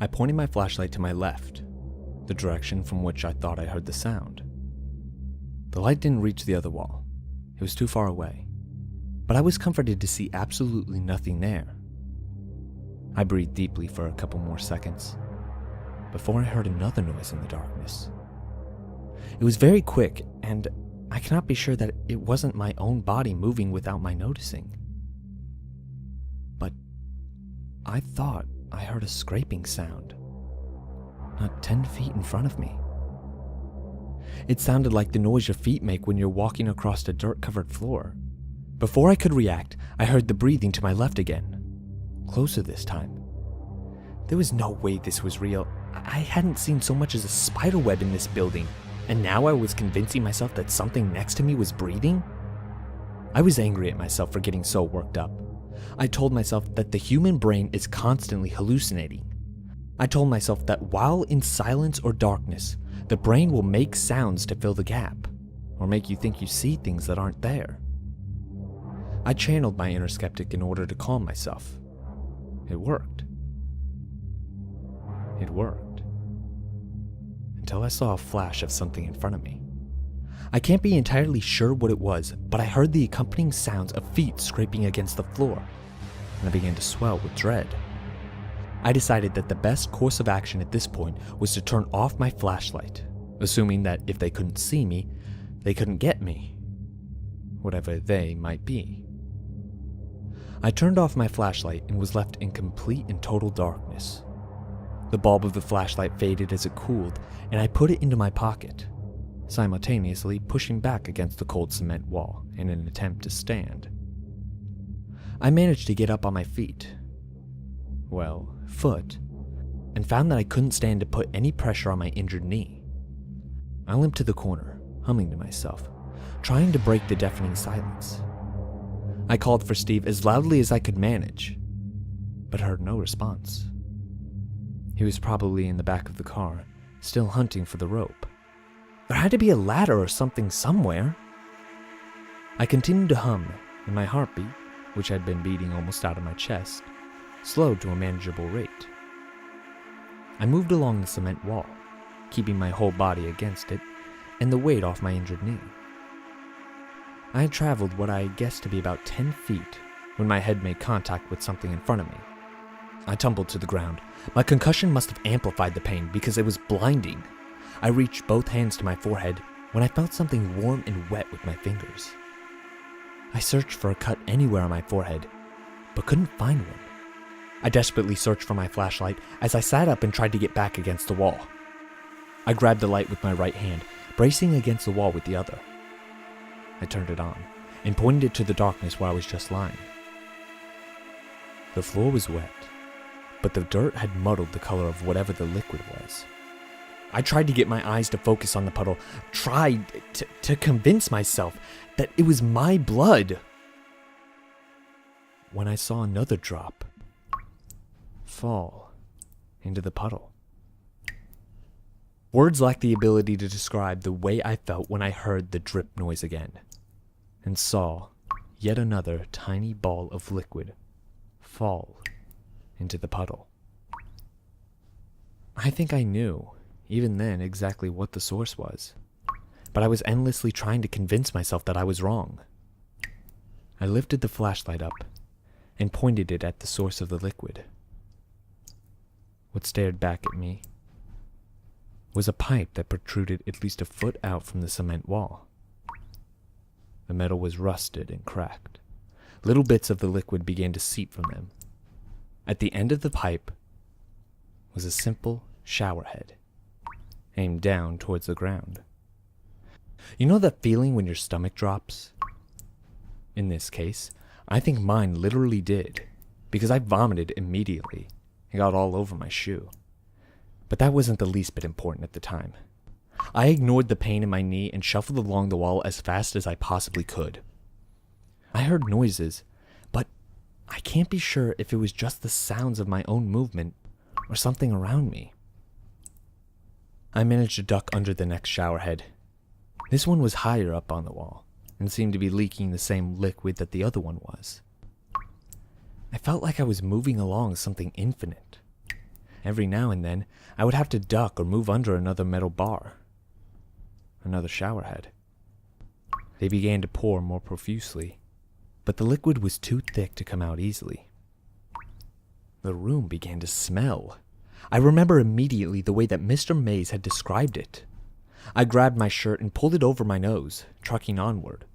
I pointed my flashlight to my left, the direction from which I thought I heard the sound. The light didn't reach the other wall. It was too far away, but I was comforted to see absolutely nothing there. I breathed deeply for a couple more seconds before I heard another noise in the darkness. It was very quick, and I cannot be sure that it wasn't my own body moving without my noticing. But I thought I heard a scraping sound, not 10 feet in front of me. It sounded like the noise your feet make when you're walking across a dirt-covered floor. Before I could react, I heard the breathing to my left again, closer this time. There was no way this was real. I hadn't seen so much as a spider web in this building, and now I was convincing myself that something next to me was breathing? I was angry at myself for getting so worked up. I told myself that the human brain is constantly hallucinating. I told myself that while in silence or darkness, the brain will make sounds to fill the gap, or make you think you see things that aren't there. I channeled my inner skeptic in order to calm myself. It worked. It worked. Until I saw a flash of something in front of me. I can't be entirely sure what it was, but I heard the accompanying sounds of feet scraping against the floor, and I began to swell with dread. I decided that the best course of action at this point was to turn off my flashlight, assuming that if they couldn't see me, they couldn't get me, whatever they might be. I turned off my flashlight and was left in complete and total darkness. The bulb of the flashlight faded as it cooled, and I put it into my pocket, simultaneously pushing back against the cold cement wall in an attempt to stand. I managed to get up on my feet, foot, and found that I couldn't stand to put any pressure on my injured knee. I limped to the corner, humming to myself, trying to break the deafening silence. I called for Steve as loudly as I could manage, but heard no response. He was probably in the back of the car, still hunting for the rope. There had to be a ladder or something somewhere. I continued to hum, and my heartbeat, which had been beating almost out of my chest, slowed to a manageable rate. I moved along the cement wall, keeping my whole body against it and the weight off my injured knee. I had traveled what I guessed to be about 10 feet when my head made contact with something in front of me. I tumbled to the ground. My concussion must have amplified the pain because it was blinding. I reached both hands to my forehead when I felt something warm and wet with my fingers. I searched for a cut anywhere on my forehead, but couldn't find one. I desperately searched for my flashlight as I sat up and tried to get back against the wall. I grabbed the light with my right hand, bracing against the wall with the other. I turned it on and pointed it to the darkness where I was just lying. The floor was wet, but the dirt had muddled the color of whatever the liquid was. I tried to get my eyes to focus on the puddle, tried to convince myself that it was my blood. When I saw another drop fall into the puddle. Words lack the ability to describe the way I felt when I heard the drip noise again, and saw yet another tiny ball of liquid fall into the puddle. I think I knew, even then, exactly what the source was, but I was endlessly trying to convince myself that I was wrong. I lifted the flashlight up and pointed it at the source of the liquid. What stared back at me was a pipe that protruded at least a foot out from the cement wall. The metal was rusted and cracked. Little bits of the liquid began to seep from them. At the end of the pipe was a simple shower head, aimed down towards the ground. You know that feeling when your stomach drops? In this case, I think mine literally did, because I vomited immediately and got all over my shoe. But that wasn't the least bit important at the time. I ignored the pain in my knee and shuffled along the wall as fast as I possibly could. I heard noises, but I can't be sure if it was just the sounds of my own movement or something around me. I managed to duck under the next shower head. This one was higher up on the wall and seemed to be leaking the same liquid that the other one was. I felt like I was moving along something infinite, Every now and then, I would have to duck or move under another metal bar. Another shower head. They began to pour more profusely, but the liquid was too thick to come out easily. The room began to smell. I remember immediately the way that Mr. Mays had described it. I grabbed my shirt and pulled it over my nose, trucking onward.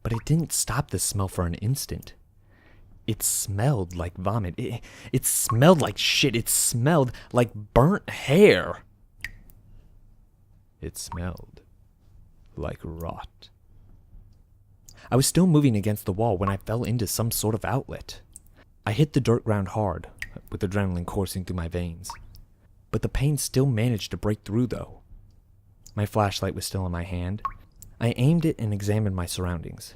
But it didn't stop the smell for an instant. It smelled like vomit. It smelled like shit. It smelled like burnt hair. It smelled like rot. I was still moving against the wall when I fell into some sort of outlet. I hit the dirt ground hard, with adrenaline coursing through my veins. But the pain still managed to break through, though. My flashlight was still in my hand. I aimed it and examined my surroundings.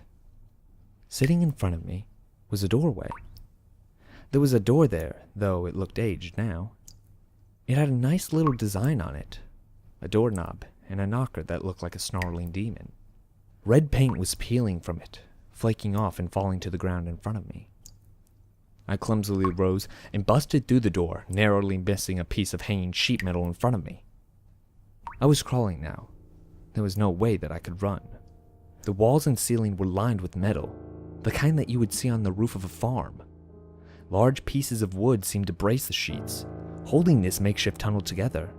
Sitting in front of me was a doorway. There was a door there, though it looked aged now. It had a nice little design on it, a doorknob and a knocker that looked like a snarling demon. Red paint was peeling from it, flaking off and falling to the ground in front of me. I clumsily rose and busted through the door, narrowly missing a piece of hanging sheet metal in front of me. I was crawling now. There was no way that I could run. The walls and ceiling were lined with metal, the kind that you would see on the roof of a farm. Large pieces of wood seemed to brace the sheets, holding this makeshift tunnel together.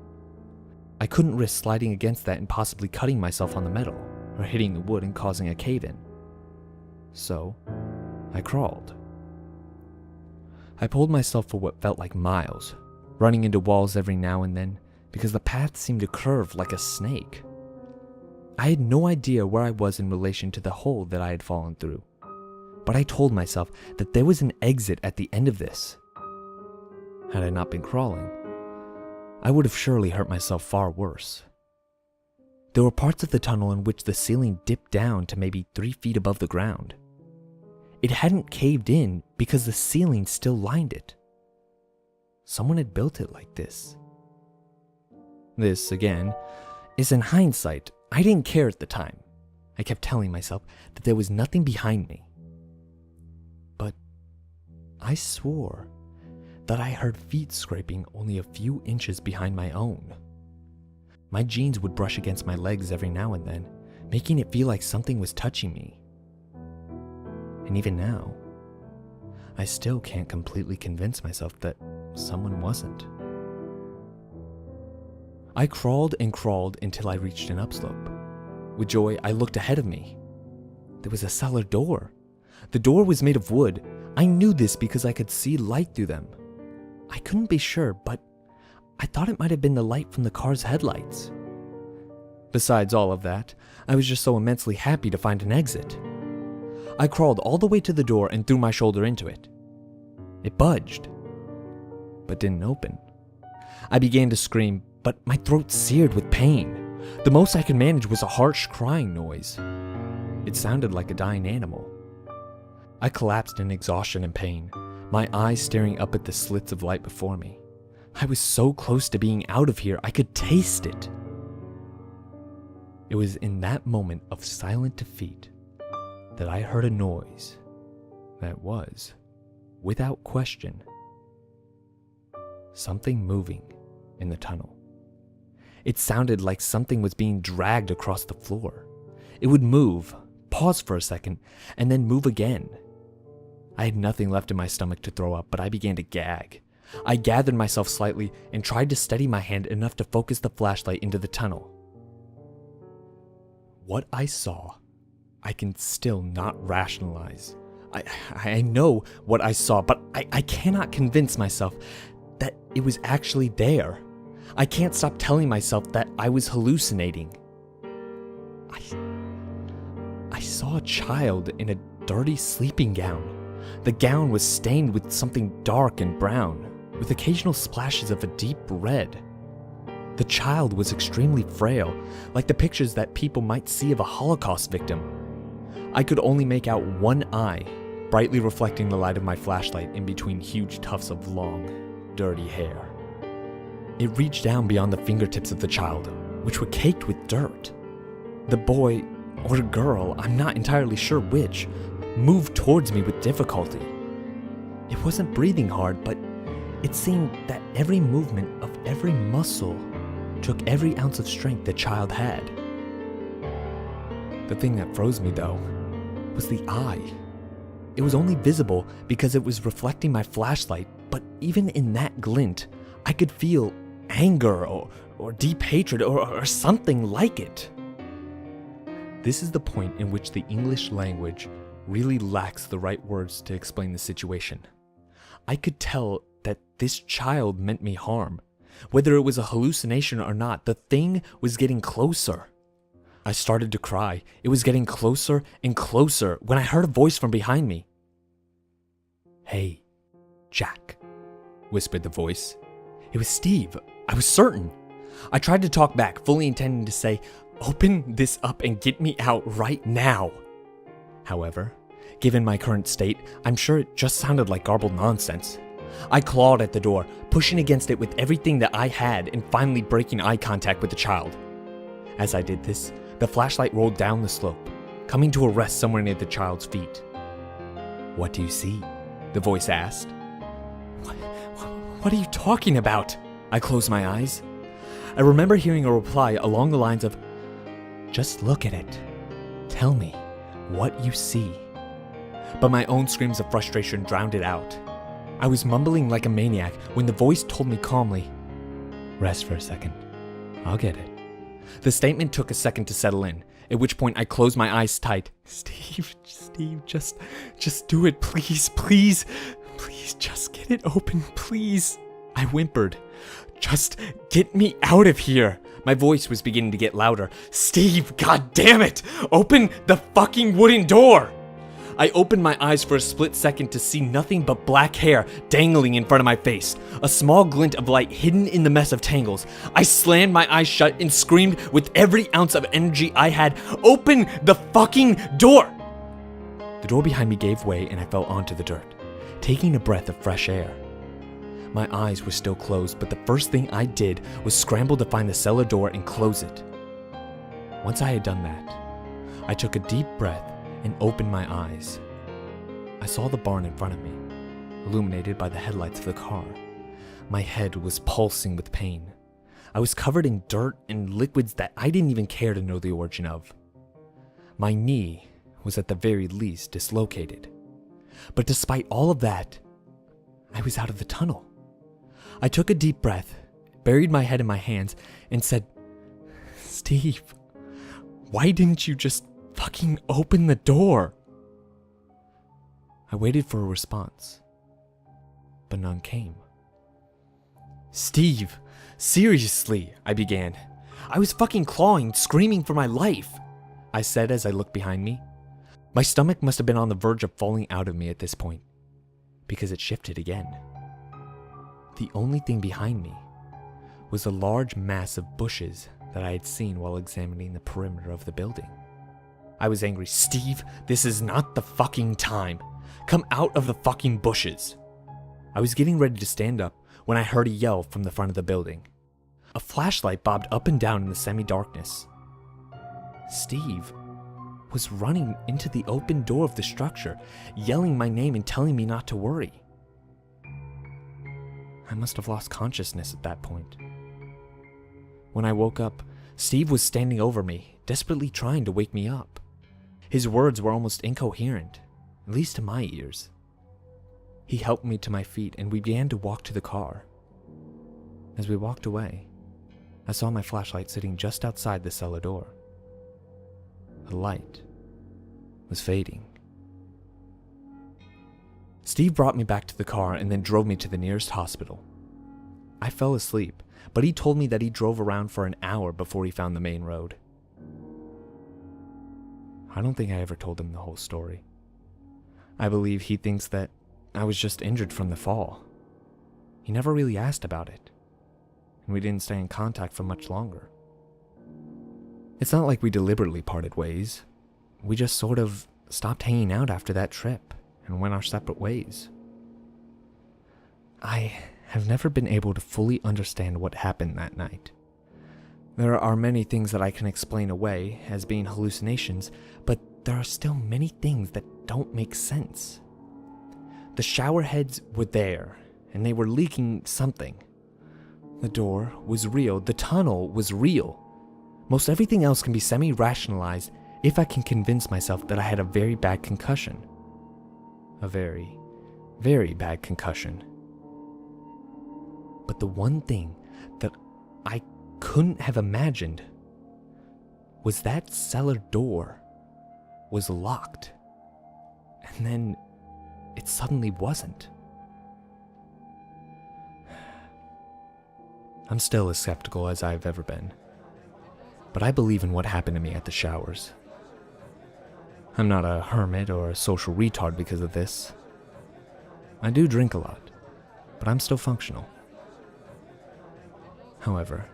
I couldn't risk sliding against that and possibly cutting myself on the metal, or hitting the wood and causing a cave-in. So, I crawled. I pulled myself for what felt like miles, running into walls every now and then, because the path seemed to curve like a snake. I had no idea where I was in relation to the hole that I had fallen through, but I told myself that there was an exit at the end of this. Had I not been crawling, I would have surely hurt myself far worse. There were parts of the tunnel in which the ceiling dipped down to maybe 3 feet above the ground. It hadn't caved in because the ceiling still lined it. Someone had built it like this. This, again, is in hindsight. I didn't care at the time. I kept telling myself that there was nothing behind me. But I swore that I heard feet scraping only a few inches behind my own. My jeans would brush against my legs every now and then, making it feel like something was touching me. And even now, I still can't completely convince myself that someone wasn't. I crawled and crawled until I reached an upslope. With joy, I looked ahead of me. There was a cellar door. The door was made of wood. I knew this because I could see light through them. I couldn't be sure, but I thought it might have been the light from the car's headlights. Besides all of that, I was just so immensely happy to find an exit. I crawled all the way to the door and threw my shoulder into it. It budged, but didn't open. I began to scream, but my throat seared with pain. The most I could manage was a harsh crying noise. It sounded like a dying animal. I collapsed in exhaustion and pain, my eyes staring up at the slits of light before me. I was so close to being out of here, I could taste it. It was in that moment of silent defeat that I heard a noise that was, without question, something moving in the tunnel. It sounded like something was being dragged across the floor. It would move, pause for a second, and then move again. I had nothing left in my stomach to throw up, but I began to gag. I gathered myself slightly and tried to steady my hand enough to focus the flashlight into the tunnel. What I saw, I can still not rationalize. I know what I saw, but I cannot convince myself that it was actually there. I can't stop telling myself that I was hallucinating. I saw a child in a dirty sleeping gown. The gown was stained with something dark and brown, with occasional splashes of a deep red. The child was extremely frail, like the pictures that people might see of a Holocaust victim. I could only make out one eye, brightly reflecting the light of my flashlight in between huge tufts of long, dirty hair. It reached down beyond the fingertips of the child, which were caked with dirt. The boy, or girl, I'm not entirely sure which, moved towards me with difficulty. It wasn't breathing hard, but It seemed that every movement of every muscle took every ounce of strength the child had. The thing that froze me, though, was the eye. It was only visible because it was reflecting my flashlight, but even in that glint, I could feel anger or deep hatred or something like it. This is the point in which the English language really lacks the right words to explain the situation. I could tell that this child meant me harm. Whether it was a hallucination or not, the thing was getting closer. I started to cry. It was getting closer and closer when I heard a voice from behind me. "Hey, Jack," whispered the voice. It was Steve. I was certain. I tried to talk back, fully intending to say, "Open this up and get me out right now." However, given my current state, I'm sure it just sounded like garbled nonsense. I clawed at the door, pushing against it with everything that I had and finally breaking eye contact with the child. As I did this, the flashlight rolled down the slope, coming to a rest somewhere near the child's feet. "What do you see?" the voice asked. What are you talking about?" I closed my eyes. I remember hearing a reply along the lines of, "Just look at it. Tell me what you see." But my own screams of frustration drowned it out. I was mumbling like a maniac when the voice told me calmly, "Rest for a second. I'll get it." The statement took a second to settle in, at which point I closed my eyes tight. Steve, just do it, please, just get it open, please." I whimpered, "Just get me out of here." My voice was beginning to get louder. "Steve, god damn it, open the fucking wooden door." I opened my eyes for a split second to see nothing but black hair dangling in front of my face, a small glint of light hidden in the mess of tangles. I slammed my eyes shut and screamed with every ounce of energy I had, "Open the fucking door!" The door behind me gave way and I fell onto the dirt, taking a breath of fresh air. My eyes were still closed, but the first thing I did was scramble to find the cellar door and close it. Once I had done that, I took a deep breath and opened my eyes. I saw the barn in front of me, illuminated by the headlights of the car. My head was pulsing with pain. I was covered in dirt and liquids that I didn't even care to know the origin of. My knee was at the very least dislocated. But despite all of that, I was out of the tunnel. I took a deep breath, buried my head in my hands, and said, "Steve, why didn't you just fucking open the door?" I waited for a response, but none came. "Steve, seriously," I began. "I was fucking clawing, screaming for my life," I said as I looked behind me. My stomach must have been on the verge of falling out of me at this point, because it shifted again. The only thing behind me was a large mass of bushes that I had seen while examining the perimeter of the building. I was angry. "Steve, this is not the fucking time. Come out of the fucking bushes." I was getting ready to stand up when I heard a yell from the front of the building. A flashlight bobbed up and down in the semi-darkness. Steve was running into the open door of the structure, yelling my name and telling me not to worry. I must have lost consciousness at that point. When I woke up, Steve was standing over me, desperately trying to wake me up. His words were almost incoherent, at least to my ears. He helped me to my feet and we began to walk to the car. As we walked away, I saw my flashlight sitting just outside the cellar door. The light was fading. Steve brought me back to the car and then drove me to the nearest hospital. I fell asleep, but he told me that he drove around for an hour before he found the main road. I don't think I ever told him the whole story. I believe he thinks that I was just injured from the fall. He never really asked about it, and we didn't stay in contact for much longer. It's not like we deliberately parted ways. We just sort of stopped hanging out after that trip and went our separate ways. I have never been able to fully understand what happened that night. There are many things that I can explain away as being hallucinations, but there are still many things that don't make sense. The shower heads were there, and they were leaking something. The door was real. The tunnel was real. Most everything else can be semi-rationalized if I can convince myself that I had a very bad concussion. A very, very bad concussion. But the one thing that I couldn't have imagined was that cellar door was locked. And then it suddenly wasn't. I'm still as skeptical as I've ever been, but I believe in what happened to me at the showers. I'm not a hermit or a social retard because of this. I do drink a lot, but I'm still functional. However,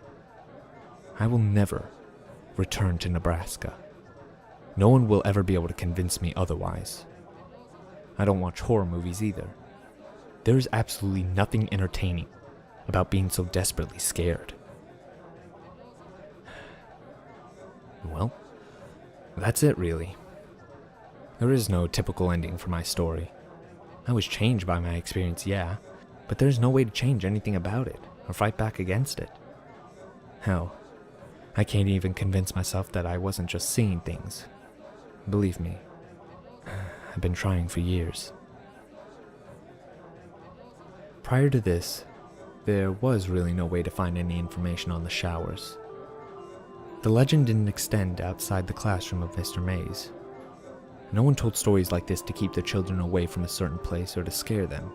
I will never return to Nebraska. No one will ever be able to convince me otherwise. I don't watch horror movies either. There's absolutely nothing entertaining about being so desperately scared. Well, that's it really. There is no typical ending for my story. I was changed by my experience, yeah, but there's no way to change anything about it or fight back against it. Hell, I can't even convince myself that I wasn't just seeing things. Believe me, I've been trying for years. Prior to this, there was really no way to find any information on the showers. The legend didn't extend outside the classroom of Mr. Mays. No one told stories like this to keep their children away from a certain place or to scare them.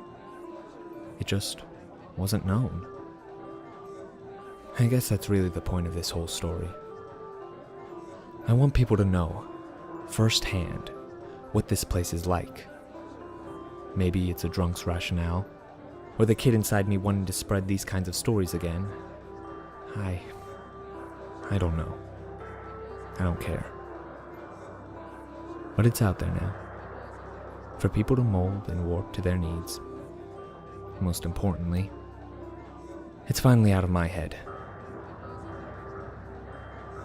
It just wasn't known. I guess that's really the point of this whole story. I want people to know, firsthand, what this place is like. Maybe it's a drunk's rationale, or the kid inside me wanting to spread these kinds of stories again. I don't know. I don't care. But it's out there now, for people to mold and warp to their needs. Most importantly, it's finally out of my head.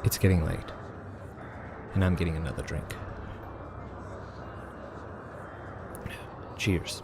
It's getting late, and I'm getting another drink. Cheers.